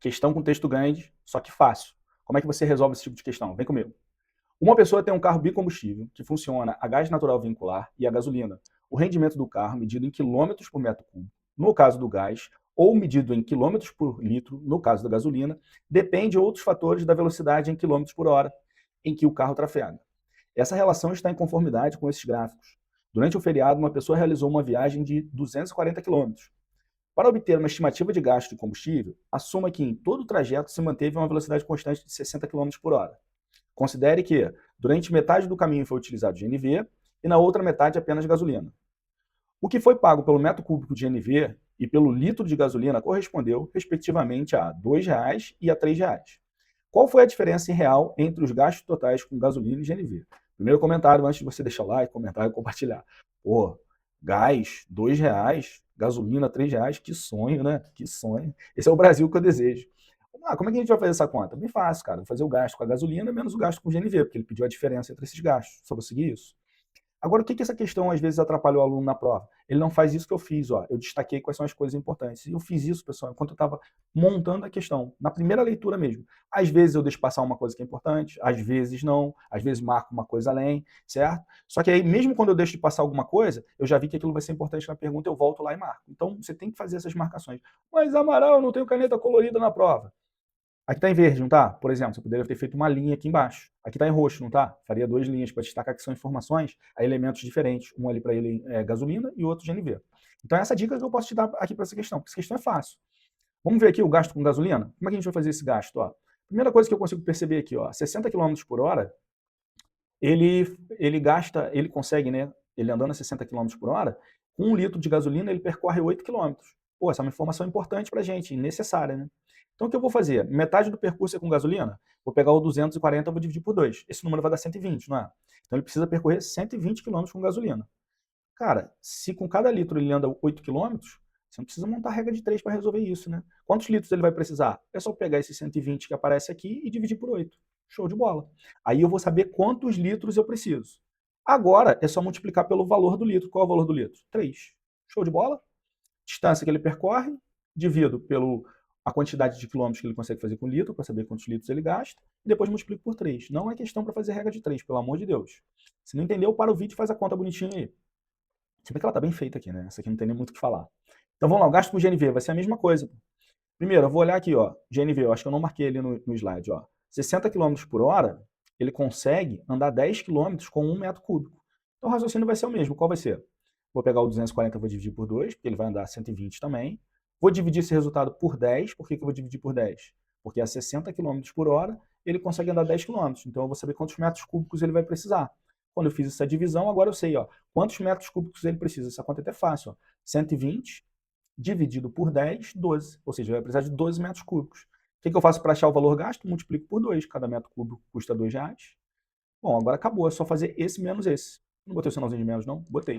Questão com texto grande, só que fácil. Como é que você resolve esse tipo de questão? Vem comigo. Uma pessoa tem um carro bicombustível que funciona a gás natural vincular e a gasolina. O rendimento do carro medido em quilômetros por metro cúbico, no caso do gás, ou medido em quilômetros por litro, no caso da gasolina, depende de outros fatores da velocidade em quilômetros por hora em que o carro trafega. Essa relação está em conformidade com esses gráficos. Durante o feriado, uma pessoa realizou uma viagem de 240 quilômetros. Para obter uma estimativa de gasto de combustível, assuma que em todo o trajeto se manteve uma velocidade constante de 60 km por hora. Considere que, durante metade do caminho foi utilizado GNV e na outra metade apenas gasolina. O que foi pago pelo metro cúbico de GNV e pelo litro de gasolina correspondeu, respectivamente, a R$ 2,00 e a R$ 3,00. Qual foi a diferença em real entre os gastos totais com gasolina e GNV? Primeiro comentário, antes de você deixar o like, comentar e compartilhar. Pô, gás, R$ 2,00, gasolina, R$ 3,00, que sonho, né? Que sonho. Esse é o Brasil que eu desejo. Como é que a gente vai fazer essa conta? Bem fácil, cara. Vou fazer o gasto com a gasolina menos o gasto com o GNV, porque ele pediu a diferença entre esses gastos. Só vou seguir isso. Agora, o que essa questão às vezes atrapalha o aluno na prova? Ele não faz isso que eu fiz, ó. Eu destaquei quais são as coisas importantes. E eu fiz isso, pessoal, enquanto eu estava montando a questão, na primeira leitura mesmo. Às vezes eu deixo passar uma coisa que é importante, às vezes não, às vezes marco uma coisa além, certo? Só que aí, mesmo quando eu deixo de passar alguma coisa, eu já vi que aquilo vai ser importante na pergunta, eu volto lá e marco. Então, você tem que fazer essas marcações. Mas, Amaral, eu não tenho caneta colorida na prova. Aqui está em verde, não está? Por exemplo, você poderia ter feito uma linha aqui embaixo. Aqui está em roxo, não está? Faria duas linhas para destacar que são informações a elementos diferentes. Um ali para ele é gasolina e o outro GNV. Então essa dica que eu posso te dar aqui para essa questão, porque essa questão é fácil. Vamos ver aqui o gasto com gasolina? Como é que a gente vai fazer esse gasto? Ó, primeira coisa que eu consigo perceber aqui, ó, 60 km por hora, ele consegue, né, ele andando a 60 km por hora, com 1 litro de gasolina ele percorre 8 km. Pô, essa é uma informação importante para a gente, necessária, né? Então o que eu vou fazer? Metade do percurso é com gasolina, vou pegar o 240 e vou dividir por 2. Esse número vai dar 120, não é? Então ele precisa percorrer 120 km com gasolina. Cara, se com cada litro ele anda 8 km, você não precisa montar regra de 3 para resolver isso, né? Quantos litros ele vai precisar? É só pegar esse 120 que aparece aqui e dividir por 8. Show de bola. Aí eu vou saber quantos litros eu preciso. Agora é só multiplicar pelo valor do litro. Qual é o valor do litro? 3. Show de bola? Distância que ele percorre, divido pelo a quantidade de quilômetros que ele consegue fazer com litro, para saber quantos litros ele gasta, e depois multiplico por 3. Não é questão para fazer regra de 3, pelo amor de Deus. Se não entendeu, para o vídeo e faz a conta bonitinha aí. Se bem que ela está bem feita aqui, né? Essa aqui não tem nem muito o que falar. Então vamos lá, o gasto com GNV vai ser a mesma coisa. Primeiro, eu vou olhar aqui, ó, GNV, eu acho que eu não marquei ali no slide, ó. 60 km por hora, ele consegue andar 10 km com 1 metro cúbico. Então o raciocínio vai ser o mesmo. Qual vai ser? Vou pegar o 240, vou dividir por 2, porque ele vai andar 120 também. Vou dividir esse resultado por 10. Por que eu vou dividir por 10? Porque a 60 km por hora, ele consegue andar 10 km. Então eu vou saber quantos metros cúbicos ele vai precisar. Quando eu fiz essa divisão, agora eu sei, ó, quantos metros cúbicos ele precisa. Essa conta é até fácil, ó. 120 dividido por 10, 12. Ou seja, vai precisar de 12 metros cúbicos. O que eu faço para achar o valor gasto? Multiplico por 2. Cada metro cúbico custa R$ 2. Bom, agora acabou. É só fazer esse menos esse. Não botei o sinalzinho de menos, não? Botei.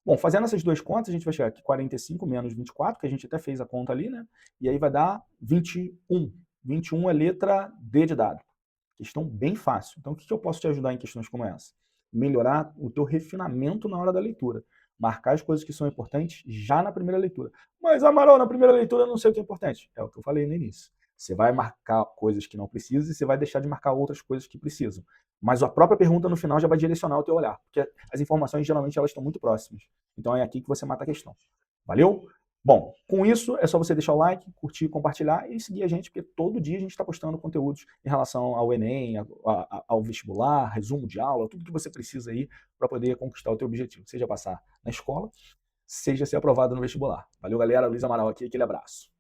Bom, fazendo essas duas contas, a gente vai chegar aqui 45 menos 24, que a gente até fez a conta ali, né? E aí vai dar 21. 21 é letra D de dado. Questão bem fácil. Então, o que eu posso te ajudar em questões como essa? Melhorar o teu refinamento na hora da leitura. Marcar as coisas que são importantes já na primeira leitura. Mas, Amaral, na primeira leitura eu não sei o que é importante. É o que eu falei no início. Você vai marcar coisas que não precisam e você vai deixar de marcar outras coisas que precisam. Mas a própria pergunta no final já vai direcionar o teu olhar, porque as informações geralmente elas estão muito próximas. Então é aqui que você mata a questão. Valeu? Bom, com isso é só você deixar o like, curtir, compartilhar e seguir a gente, porque todo dia a gente está postando conteúdos em relação ao Enem, ao vestibular, resumo de aula, tudo que você precisa aí para poder conquistar o teu objetivo, seja passar na escola, seja ser aprovado no vestibular. Valeu, galera. Luiz Amaral aqui, aquele abraço.